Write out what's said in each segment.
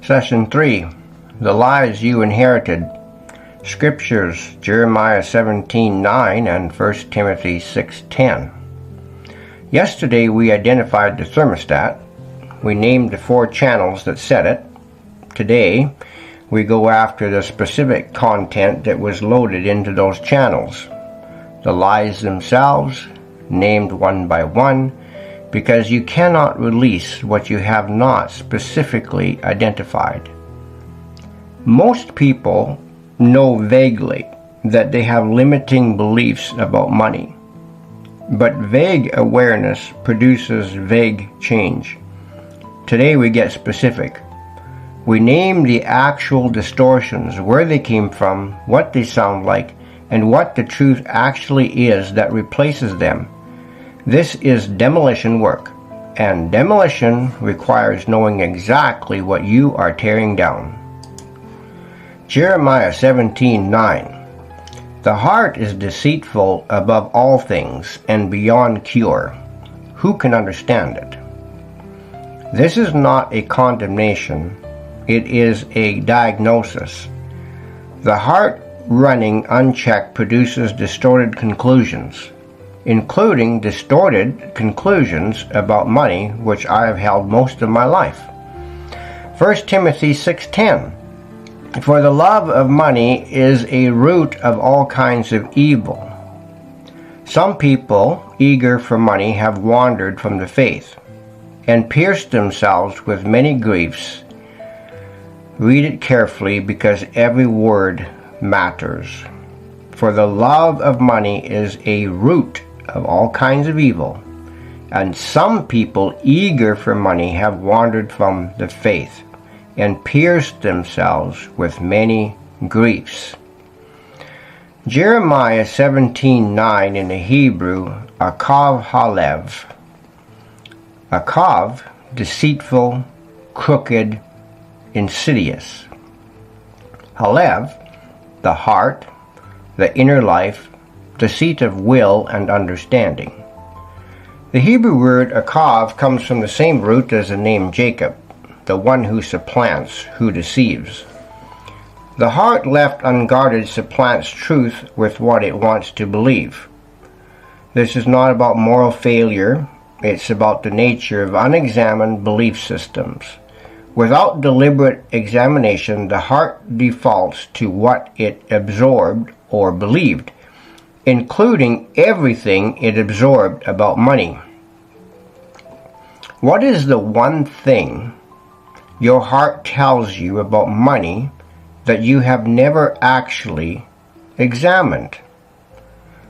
Session 3, The Lies You Inherited. Scriptures, Jeremiah 17:9 and 1 Timothy 6:10. Yesterday we identified the thermostat. We named the 4 channels that set it. Today we go after the specific content that was loaded into those channels. The lies themselves, named one by one, because you cannot release what you have not specifically identified. Most people know vaguely that they have limiting beliefs about money, but vague awareness produces vague change. Today we get specific. We name the actual distortions, where they came from, what they sound like, and what the truth actually is that replaces them. This is demolition work, and demolition requires knowing exactly what you are tearing down. Jeremiah 17:9. The heart is deceitful above all things and beyond cure. Who can understand it? This is not a condemnation, it is a diagnosis. The heart running unchecked produces distorted conclusions, including distorted conclusions about money, which I have held most of my life. 1 Timothy 6:10. For the love of money is a root of all kinds of evil. Some people, eager for money, have wandered from the faith and pierced themselves with many griefs. Read it carefully, because every word matters. For the love of money is a root of all kinds of evil, and some people eager for money have wandered from the faith and pierced themselves with many griefs. Jeremiah 17:9 in the Hebrew, akav halev. Akav, deceitful, crooked, insidious. Halev, the heart, the inner life, the seat of will and understanding. The Hebrew word akav comes from the same root as the name Jacob, the one who supplants, who deceives. The heart left unguarded supplants truth with what it wants to believe. This is not about moral failure, it's about the nature of unexamined belief systems. Without deliberate examination, the heart defaults to what it absorbed or believed, including everything it absorbed about money. What is the one thing your heart tells you about money that you have never actually examined?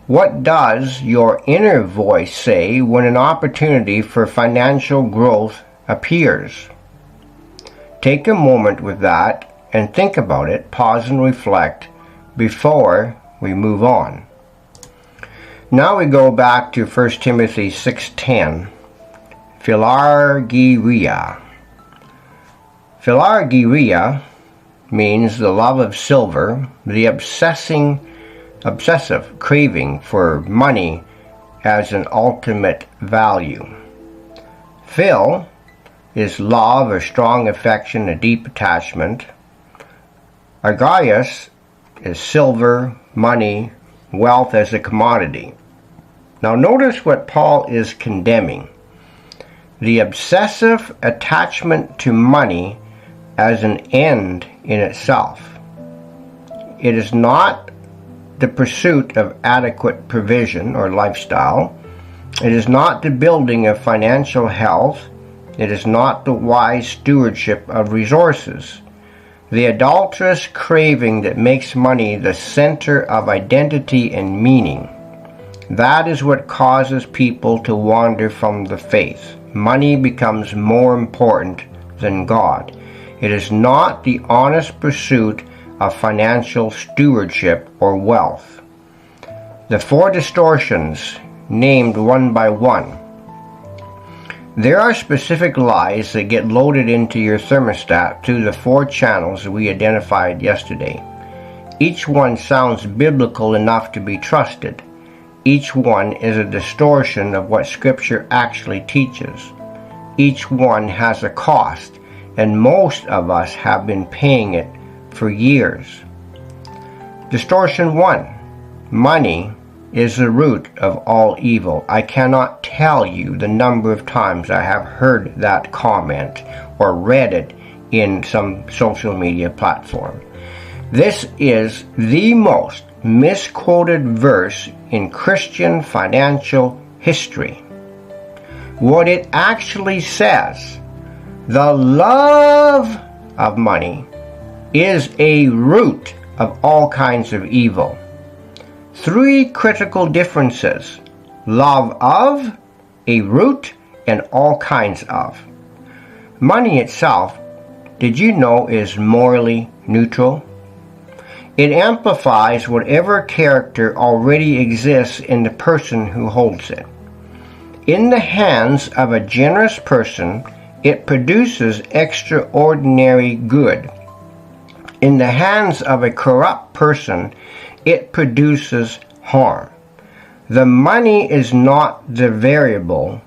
What does your inner voice say when an opportunity for financial growth appears? Take a moment with that and think about it, pause and reflect before we move on. Now we go back to 1 Timothy 6:10, philargyria. Philargyria means the love of silver, the obsessive craving for money as an ultimate value. Phil is love, a strong affection, a deep attachment. Argyrius is silver, money, wealth as a commodity. Now notice what Paul is condemning. The obsessive attachment to money as an end in itself. It is not the pursuit of adequate provision or lifestyle. It is not the building of financial health. It is not the wise stewardship of resources. The adulterous craving that makes money the center of identity and meaning. That is what causes people to wander from the faith. Money becomes more important than God. It is not the honest pursuit of financial stewardship or wealth. The 4 distortions, named one by one. There are specific lies that get loaded into your thermostat through the 4 channels we identified yesterday. Each one sounds biblical enough to be trusted. Each one is a distortion of what Scripture actually teaches. Each one has a cost. and most of us have been paying it for years. Distortion 1. Money is the root of all evil. I cannot tell you the number of times I have heard that comment or read it in some social media platform. This is the most misquoted verse in Christian financial history. What it actually says, the love of money is a root of all kinds of evil. 3 critical differences: love of, a root, and all kinds of. Money itself, did you know, is morally neutral? It amplifies whatever character already exists in the person who holds it. In the hands of a generous person, it produces extraordinary good. In the hands of a corrupt person, it produces harm. The money is not the variable.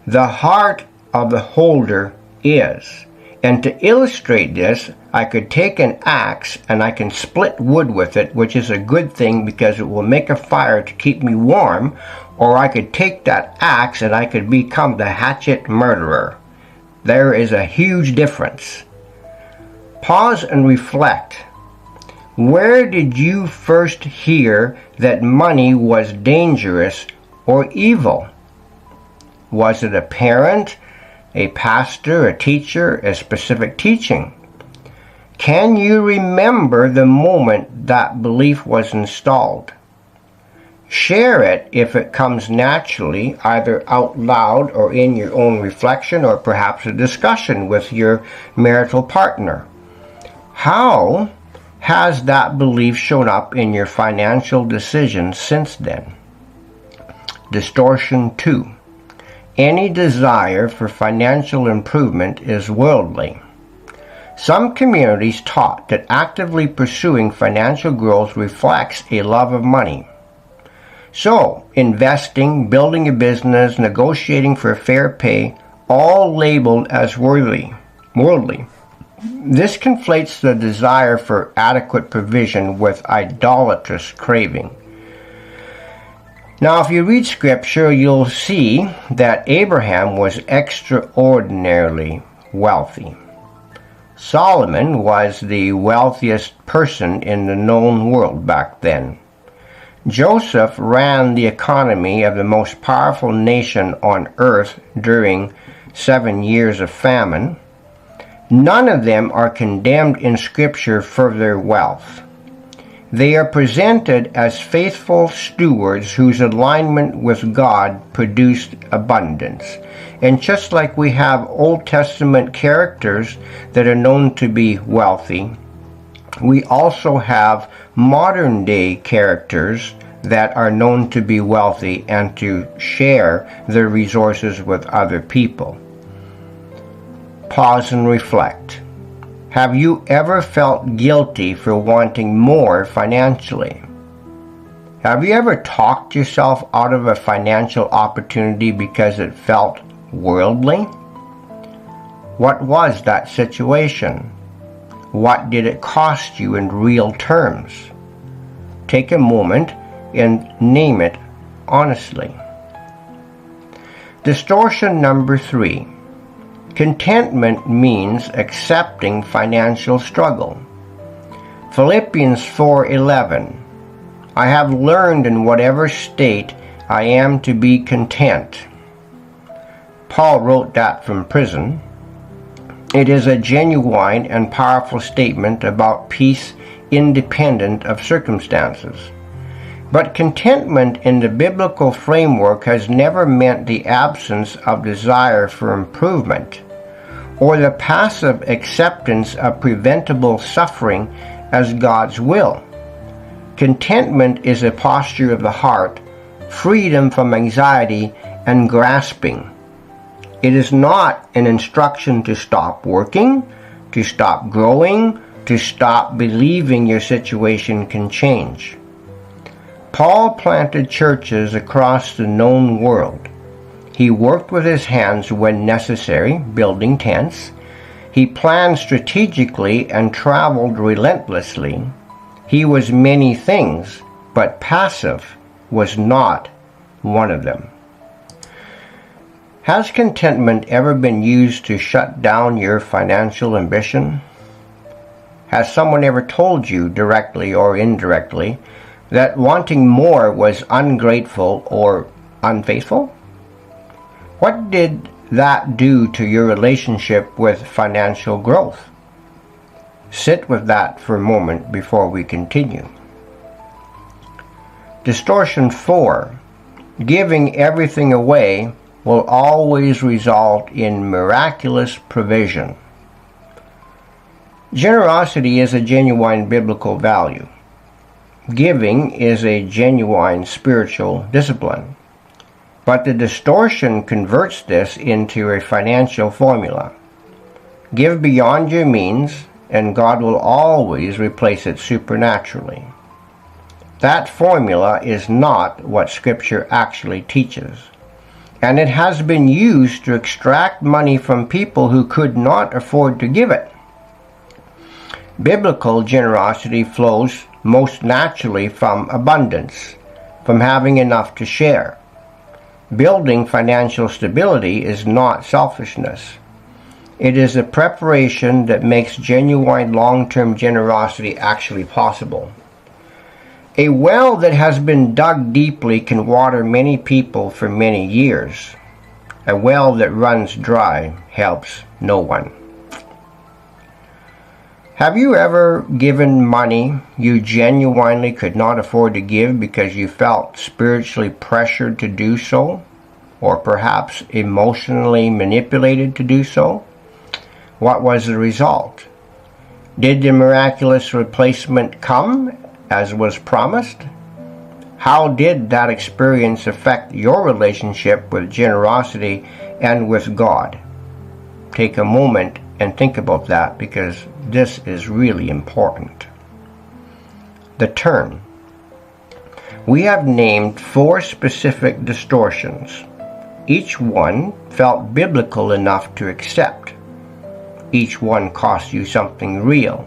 The heart of the holder is. And to illustrate this, I could take an axe and I can split wood with it, which is a good thing because it will make a fire to keep me warm, or I could take that axe and I could become the hatchet murderer. There is a huge difference. Pause and reflect. Where did you first hear that money was dangerous or evil? Was it a parent, a pastor, a teacher, a specific teaching? Can you remember the moment that belief was installed? Share it if it comes naturally, either out loud or in your own reflection, or perhaps a discussion with your marital partner. How has that belief shown up in your financial decisions since then? Distortion 2. Any desire for financial improvement is worldly. Some communities taught that actively pursuing financial growth reflects a love of money. So, investing, building a business, negotiating for fair pay, all labeled as worldly. This conflates the desire for adequate provision with idolatrous craving. Now, if you read Scripture, you'll see that Abraham was extraordinarily wealthy. Solomon was the wealthiest person in the known world back then. Joseph ran the economy of the most powerful nation on earth during 7 years of famine. None of them are condemned in Scripture for their wealth. They are presented as faithful stewards whose alignment with God produced abundance. And just like we have Old Testament characters that are known to be wealthy, we also have modern-day characters that are known to be wealthy and to share their resources with other people. Pause and reflect. Have you ever felt guilty for wanting more financially? Have you ever talked yourself out of a financial opportunity because it felt worldly? What was that situation? What did it cost you in real terms? Take a moment and name it honestly. Distortion number 3. Contentment means accepting financial struggle. Philippians 4:11. I have learned in whatever state I am to be content. Paul wrote that from prison. It is a genuine and powerful statement about peace independent of circumstances. But contentment in the biblical framework has never meant the absence of desire for improvement, or the passive acceptance of preventable suffering as God's will. Contentment is a posture of the heart, freedom from anxiety and grasping. It is not an instruction to stop working, to stop growing, to stop believing your situation can change. Paul planted churches across the known world. He worked with his hands when necessary, building tents. He planned strategically and traveled relentlessly. He was many things, but passive was not one of them. Has contentment ever been used to shut down your financial ambition? Has someone ever told you, directly or indirectly, that wanting more was ungrateful or unfaithful? What did that do to your relationship with financial growth? Sit with that for a moment before we continue. Distortion 4. Giving everything away will always result in miraculous provision. Generosity is a genuine biblical value. Giving is a genuine spiritual discipline. But the distortion converts this into a financial formula. Give beyond your means, and God will always replace it supernaturally. That formula is not what Scripture actually teaches, and it has been used to extract money from people who could not afford to give it. Biblical generosity flows most naturally from abundance, from having enough to share. Building financial stability is not selfishness. It is a preparation that makes genuine long-term generosity actually possible. A well that has been dug deeply can water many people for many years. A well that runs dry helps no one. Have you ever given money you genuinely could not afford to give because you felt spiritually pressured to do so, or perhaps emotionally manipulated to do so? What was the result? Did the miraculous replacement come as was promised? How did that experience affect your relationship with generosity and with God? Take a moment and think about that, because this is really important. The turn. We have named 4 specific distortions. Each one felt biblical enough to accept. Each one cost you something real.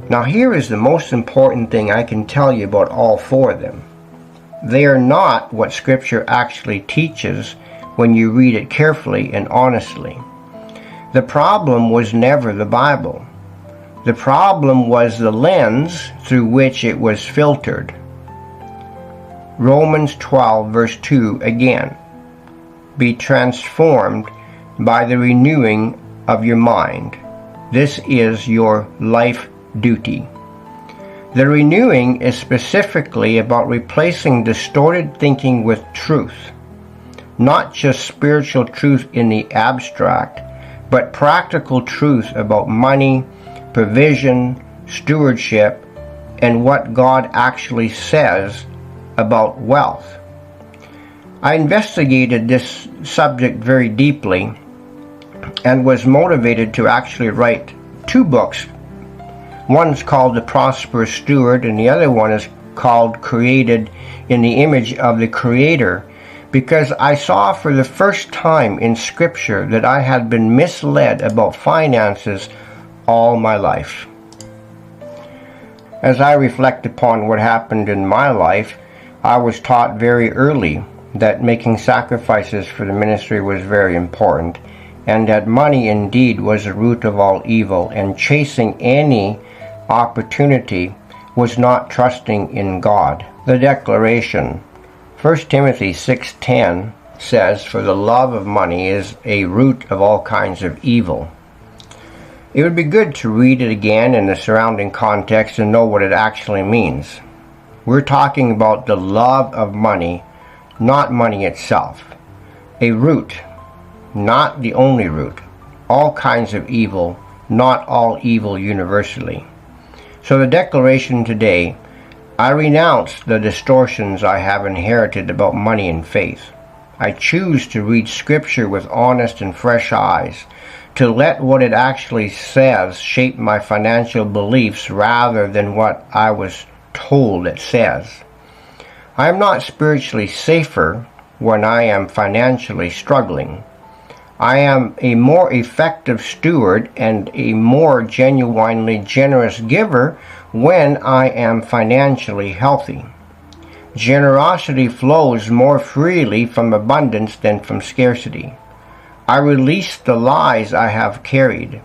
Now here is the most important thing I can tell you about all 4 of them. They are not what Scripture actually teaches when you read it carefully and honestly. The problem was never the Bible. The problem was the lens through which it was filtered. Romans 12 verse 2 again. Be transformed by the renewing of your mind. This is your life duty. The renewing is specifically about replacing distorted thinking with truth. Not just spiritual truth in the abstract, but practical truth about money, provision, stewardship, and what God actually says about wealth. I investigated this subject very deeply and was motivated to actually write 2 books. One's called The Prosperous Steward, and the other one is called Created in the Image of the Creator, because I saw for the first time in Scripture that I had been misled about finances all my life. As I reflect upon what happened in my life, I was taught very early that making sacrifices for the ministry was very important, and that money indeed was the root of all evil, and chasing any opportunity was not trusting in God. The declaration, 1 Timothy 6:10 says, "For the love of money is a root of all kinds of evil." It would be good to read it again in the surrounding context and know what it actually means. We're talking about the love of money, not money itself. A root, not the only root. All kinds of evil, not all evil universally. So the declaration today, I renounce the distortions I have inherited about money and faith. I choose to read Scripture with honest and fresh eyes, to let what it actually says shape my financial beliefs rather than what I was told it says. I am not spiritually safer when I am financially struggling. I am a more effective steward and a more genuinely generous giver when I am financially healthy. Generosity flows more freely from abundance than from scarcity. I release the lies I have carried.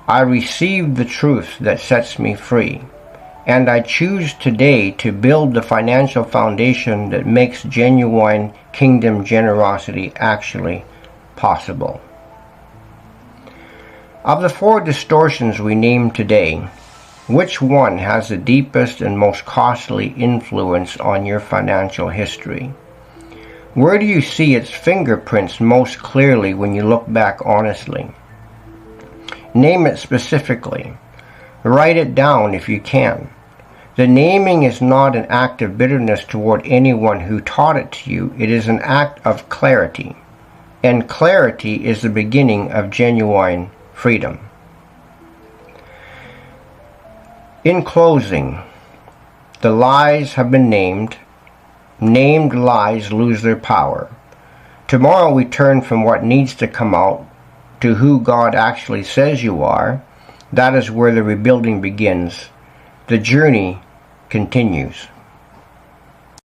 I receive the truth that sets me free. And I choose today to build the financial foundation that makes genuine kingdom generosity actually possible. Of the 4 distortions we named today, which one has the deepest and most costly influence on your financial history? Where do you see its fingerprints most clearly when you look back honestly? Name it specifically. Write it down if you can. The naming is not an act of bitterness toward anyone who taught it to you. It is an act of clarity. And clarity is the beginning of genuine freedom. In closing, the lies have been named. Named lies lose their power. Tomorrow we turn from what needs to come out to who God actually says you are. That is where the rebuilding begins. The journey continues.